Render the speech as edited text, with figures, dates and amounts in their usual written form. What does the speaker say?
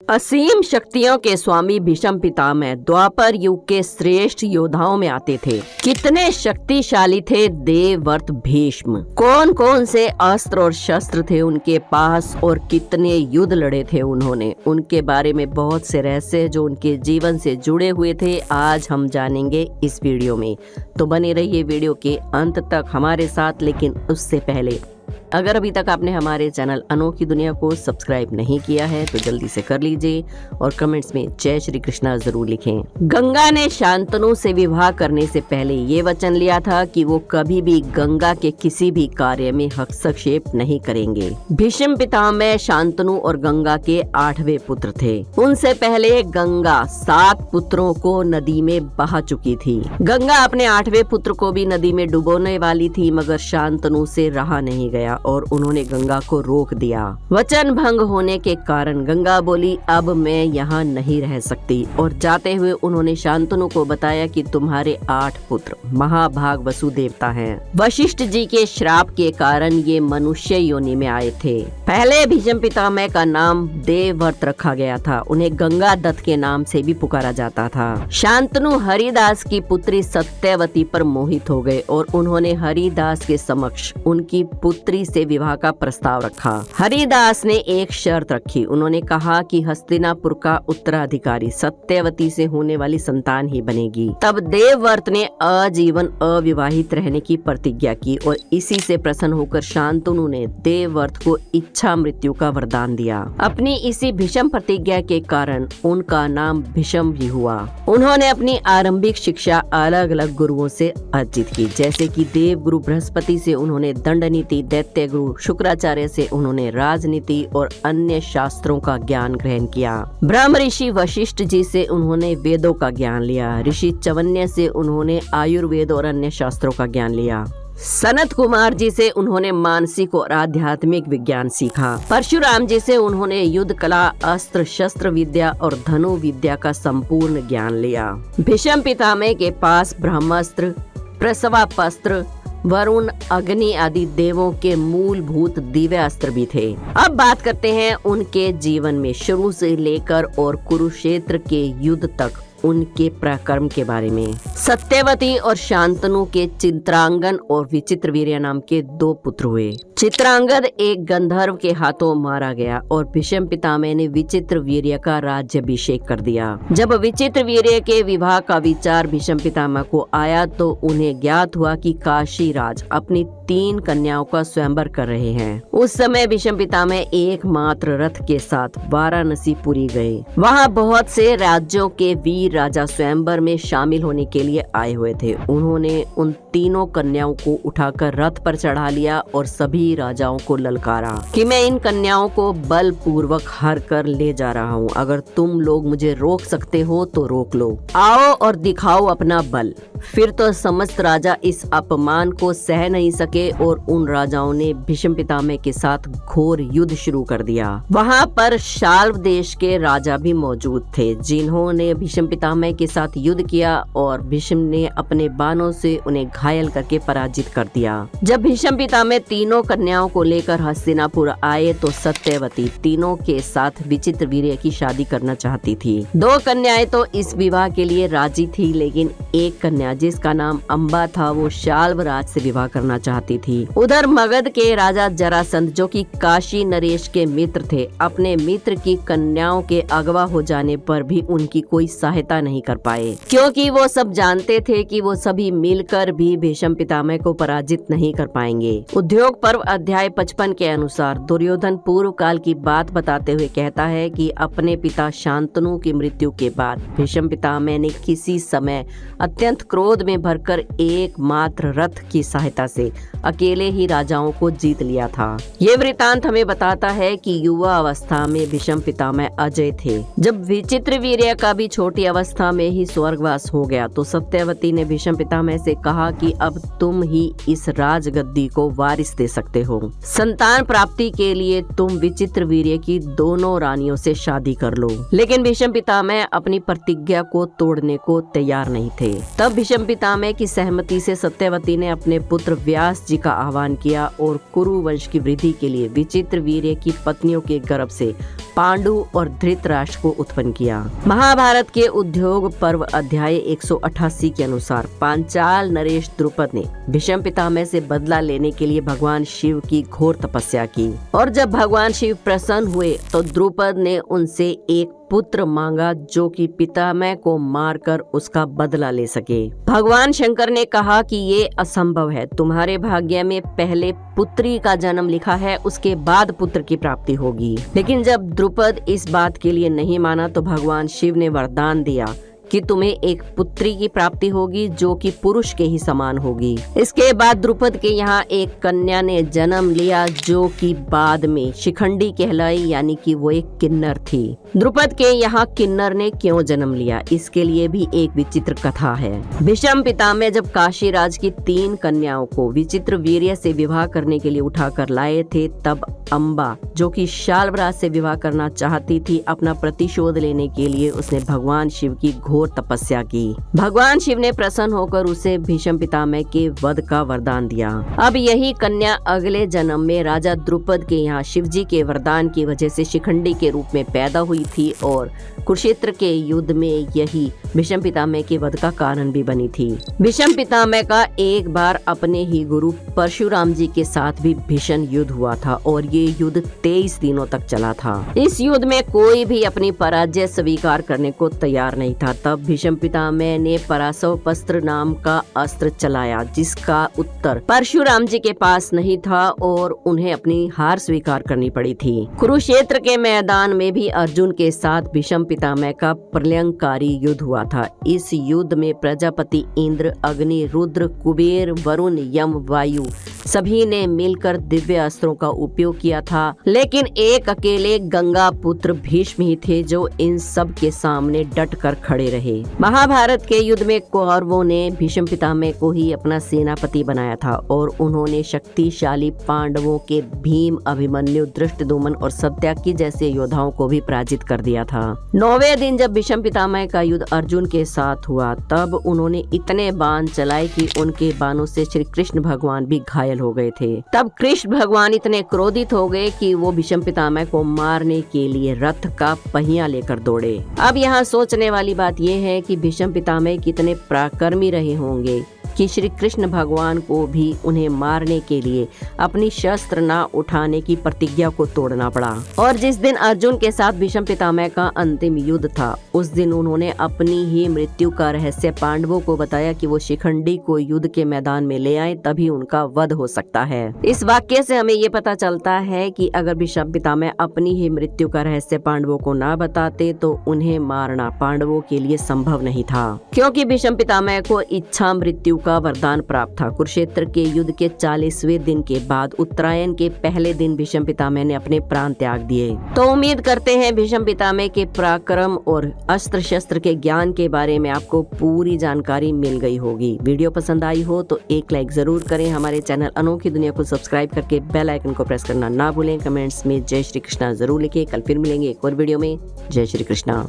असीम शक्तियों के स्वामी भीष्म पितामह द्वापर युग के श्रेष्ठ योद्धाओं में आते थे। कितने शक्तिशाली थे देवव्रत भीष्म। कौन कौन से अस्त्र और शस्त्र थे उनके पास और कितने युद्ध लड़े थे उन्होंने, उनके बारे में बहुत से रहस्य जो उनके जीवन से जुड़े हुए थे आज हम जानेंगे इस वीडियो में। तो बने रहिए वीडियो के अंत तक हमारे साथ। लेकिन उससे पहले अगर अभी तक आपने हमारे चैनल अनोखी दुनिया को सब्सक्राइब नहीं किया है तो जल्दी से कर लीजिए और कमेंट्स में जय श्री कृष्णा जरूर लिखें। गंगा ने शांतनु से विवाह करने से पहले ये वचन लिया था कि वो कभी भी गंगा के किसी भी कार्य में हस्तक्षेप नहीं करेंगे। भीष्म पितामह शांतनु और गंगा के 8वें पुत्र थे। उनसे पहले गंगा 7 पुत्रों को नदी में बहा चुकी थी। गंगा अपने 8वें पुत्र को भी नदी में डुबोने वाली थी, मगर शांतनु से रहा नहीं गया और उन्होंने गंगा को रोक दिया। वचन भंग होने के कारण गंगा बोली, अब मैं यहाँ नहीं रह सकती, और जाते हुए उन्होंने शांतनु को बताया कि तुम्हारे 8 पुत्र महाभाग वसुदेवता हैं। वशिष्ठ जी के श्राप के कारण ये मनुष्य योनि में आए थे। पहले भीष्म पितामह का नाम देवव्रत रखा गया था। उन्हें गंगा दत्त के नाम से भी पुकारा जाता था। शांतनु हरिदास की पुत्री सत्यवती पर मोहित हो गए और उन्होंने हरिदास के समक्ष उनकी पुत्री से विवाह का प्रस्ताव रखा। हरिदास ने एक शर्त रखी। उन्होंने कहा कि हस्तिनापुर का उत्तराधिकारी सत्यवती से होने वाली संतान ही बनेगी। तब देवव्रत ने आजीवन अविवाहित रहने की प्रतिज्ञा की और इसी से प्रसन्न होकर शांतनु ने देवव्रत को इच्छा मृत्यु का वरदान दिया। अपनी इसी भीष्म प्रतिज्ञा के कारण उनका नाम भीष्म ही हुआ। उन्होंने अपनी आरंभिक शिक्षा अलग अलग गुरुओं से अर्जित की, जैसे कि देव गुरु बृहस्पति से उन्होंने दंड नीति, दैत्य गुरु शुक्राचार्य से उन्होंने राजनीति और अन्य शास्त्रों का ज्ञान ग्रहण किया। ब्रह्म ऋषि वशिष्ठ जी से उन्होंने वेदों का ज्ञान लिया। ऋषि चवन्य से उन्होंने आयुर्वेद और अन्य शास्त्रों का ज्ञान लिया। सनत कुमार जी से उन्होंने मानसिक और आध्यात्मिक विज्ञान सीखा। परशुराम जी से उन्होंने युद्ध कला, अस्त्र शस्त्र विद्या और धनु विद्या का संपूर्ण ज्ञान लिया। भीष्म पितामह के पास ब्रह्मास्त्र, प्रसवापस्त्र, वरुण, अग्नि आदि देवों के मूलभूत दिव्य अस्त्र भी थे। अब बात करते हैं उनके जीवन में शुरू से लेकर और कुरुक्षेत्र के युद्ध तक उनके पराक्रम के बारे में। सत्यवती और शांतनु के चित्रांगन और विचित्रवीर्य नाम के 2 पुत्र हुए। चित्रांगद एक गंधर्व के हाथों मारा गया और भीष्म पितामह ने विचित्रवीर्य का राज्याभिषेक कर दिया। जब विचित्रवीर्य के विवाह का विचार भीष्म पितामह को आया तो उन्हें ज्ञात हुआ कि काशी राज अपनी 3 कन्याओं का स्वयंवर कर रहे हैं। उस समय भीष्म पितामह एकमात्र रथ के साथ वाराणसीपुरी गए। वहाँ बहुत से राज्यों के वीर राजा स्वयंवर में शामिल होने के लिए आए हुए थे। उन्होंने उन 3 कन्याओं को उठाकर रथ पर चढ़ा लिया और सभी राजाओं को ललकारा कि मैं इन कन्याओं को बलपूर्वक हर कर ले जा रहा हूँ। अगर तुम लोग मुझे रोक सकते हो तो रोक लो। आओ और दिखाओ अपना बल। फिर तो समस्त राजा इस अपमान को सह नहीं सके और उन राजाओं ने भीष्म पितामह के साथ घोर युद्ध शुरू कर दिया। वहाँ पर शाल्व देश के राजा भी मौजूद थे, जिन्होंने भीष्म पितामह के साथ युद्ध किया और भीष्म ने अपने बाणों से उन्हें घायल करके पराजित कर दिया। जब भीष्म पितामह 3 कन्याओं को लेकर हस्तिनापुर आए तो सत्यवती तीनों के साथ विचित्रवीर्य की शादी करना चाहती थी। 2 कन्याएं तो इस विवाह के लिए राजी थी, लेकिन एक कन्या जिसका नाम अम्बा था वो शाल्व राज से विवाह करना चाहती थी। उधर मगध के राजा जरासंध जो कि काशी नरेश के मित्र थे, अपने मित्र की कन्याओं के अगवा हो जाने पर भी उनकी कोई सहायता नहीं कर पाए, क्योंकि वो सब जानते थे कि वो सभी मिलकर भी भीष्म पितामह को पराजित नहीं कर पाएंगे। उद्योग पर्व अध्याय 55 के अनुसार दुर्योधन पूर्व काल की बात बताते हुए कहता है कि अपने पिता शांतनु की मृत्यु के बाद भीष्म पितामह ने किसी समय अत्यंत क्रोध में भरकर एकमात्र रथ की सहायता से अकेले ही राजाओं को जीत लिया था। ये वृतांत हमें बताता है कि युवा अवस्था में भीष्म पितामह अजय थे। जब विचित्रवीर्य का भी छोटी अवस्था में ही स्वर्गवास हो गया तो सत्यवती ने भीष्म पितामह से कहा कि अब तुम ही इस राजगद्दी को वारिस दे सकते हो। संतान प्राप्ति के लिए तुम विचित्रवीर्य की दोनों रानियों से शादी कर लो। लेकिन भीष्म पितामह अपनी प्रतिज्ञा को तोड़ने को तैयार नहीं थे। तब भीष्म पितामह की सहमति से सत्यवती ने अपने पुत्र व्यास जी का आह्वान किया और कुरु वंश की वृद्धि के लिए विचित्रवीर्य की पत्नियों के गर्भ से पांडु और धृतराष्ट्र को उत्पन्न किया। महाभारत के उद्योग पर्व अध्याय 188 के अनुसार पांचाल नरेश द्रुपद ने भीष्म पितामह से बदला लेने के लिए भगवान शिव की घोर तपस्या की और जब भगवान शिव प्रसन्न हुए तो द्रुपद ने उनसे एक पुत्र मांगा जो कि पितामह को मारकर उसका बदला ले सके। भगवान शंकर ने कहा कि ये असंभव है, तुम्हारे भाग्य में पहले पुत्री का जन्म लिखा है, उसके बाद पुत्र की प्राप्ति होगी। लेकिन जब द्रुपद इस बात के लिए नहीं माना तो भगवान शिव ने वरदान दिया कि तुम्हें एक पुत्री की प्राप्ति होगी जो कि पुरुष के ही समान होगी। इसके बाद द्रुपद के यहाँ एक कन्या ने जन्म लिया जो कि बाद में शिखंडी कहलाई, यानी कि वो एक किन्नर थी। द्रुपद के यहाँ किन्नर ने क्यों जन्म लिया, इसके लिए भी एक विचित्र कथा है। भीष्म पितामह जब काशीराज की 3 कन्याओं को विचित्र वीर्य से विवाह करने के लिए उठाकर लाए थे, तब अम्बा जो कि शाल्वराज से विवाह करना चाहती थी, अपना प्रतिशोध लेने के लिए उसने भगवान शिव की घोर तपस्या की। भगवान शिव ने प्रसन्न होकर उसे भीष्म पितामह के वध का वरदान दिया। अब यही कन्या अगले जन्म में राजा द्रुपद के यहाँ शिवजी के वरदान की वजह से शिखंडी के रूप में पैदा हुई थी और कुरुक्षेत्र के युद्ध में यही भीष्म पितामह के वध का कारण भी बनी थी। भीष्म पितामह का एक बार अपने ही गुरु परशुराम जी के साथ भी भीषण युद्ध हुआ था और ये युद्ध 23 दिनों तक चला था। इस युद्ध में कोई भी अपनी पराजय स्वीकार करने को तैयार नहीं था। तब भीष्म पितामह ने पराशवपस्त्र नाम का अस्त्र चलाया जिसका उत्तर परशुराम जी के पास नहीं था और उन्हें अपनी हार स्वीकार करनी पड़ी थी। कुरुक्षेत्र के मैदान में भी अर्जुन के साथ भीष्म पितामह का प्रलयंकारी युद्ध हुआ था। इस युद्ध में प्रजापति इंद्र, अग्नि, रुद्र, कुबेर, वरुण, यम, वायु सभी ने मिलकर दिव्य अस्त्रों का उपयोग किया था, लेकिन एक अकेले गंगा पुत्र भीष्म ही थे जो इन सब के सामने डट कर खड़े रहे। महाभारत के युद्ध में कौरवों ने भीष्म पितामह को ही अपना सेनापति बनाया था और उन्होंने शक्तिशाली पांडवों के भीम, अभिमन्यु, धृष्टद्युम्न और सत्याकी जैसे योद्धाओं को भी पराजित कर दिया था। 9वें दिन जब भीष्म पितामह का युद्ध अर्जुन के साथ हुआ तब उन्होंने इतने बाण चलाए कि उनके बाणों से श्री कृष्ण भगवान भी घायल हो गए थे। तब कृष्ण भगवान इतने क्रोधित हो गए कि वो भीष्म पितामह को मारने के लिए रथ का पहिया लेकर दौड़े। अब यहाँ सोचने वाली बात यह है कि भीष्म पितामह कितने पराक्रमी रहे होंगे कि श्री कृष्ण भगवान को भी उन्हें मारने के लिए अपनी शस्त्र न उठाने की प्रतिज्ञा को तोड़ना पड़ा। और जिस दिन अर्जुन के साथ भीष्म पितामह का अंतिम युद्ध था उस दिन उन्होंने अपनी ही मृत्यु का रहस्य पांडवों को बताया कि वो शिखंडी को युद्ध के मैदान में ले आए, तभी उनका वध हो सकता है। इस वाक्य से हमें ये पता चलता है कि अगर भीष्म पितामह अपनी ही मृत्यु का रहस्य पांडवों को न बताते तो उन्हें मारना पांडवों के लिए संभव नहीं था, क्योंकि भीष्म पितामह को इच्छा मृत्यु का वरदान प्राप्त था। कुरुक्षेत्र के युद्ध के 40वें दिन के बाद उत्तरायण के पहले दिन भीष्म पितामह ने अपने प्राण त्याग दिए। तो उम्मीद करते हैं भीष्म पितामह के पराक्रम और अस्त्र शस्त्र के ज्ञान के बारे में आपको पूरी जानकारी मिल गई होगी। वीडियो पसंद आई हो तो एक लाइक जरूर करें। हमारे चैनल अनोखी दुनिया को सब्सक्राइब करके बेल आइकन को प्रेस करना ना भूलें। कमेंट्स में जय श्री कृष्णा जरूर लिखें। कल फिर मिलेंगे एक और वीडियो में। जय श्री कृष्णा।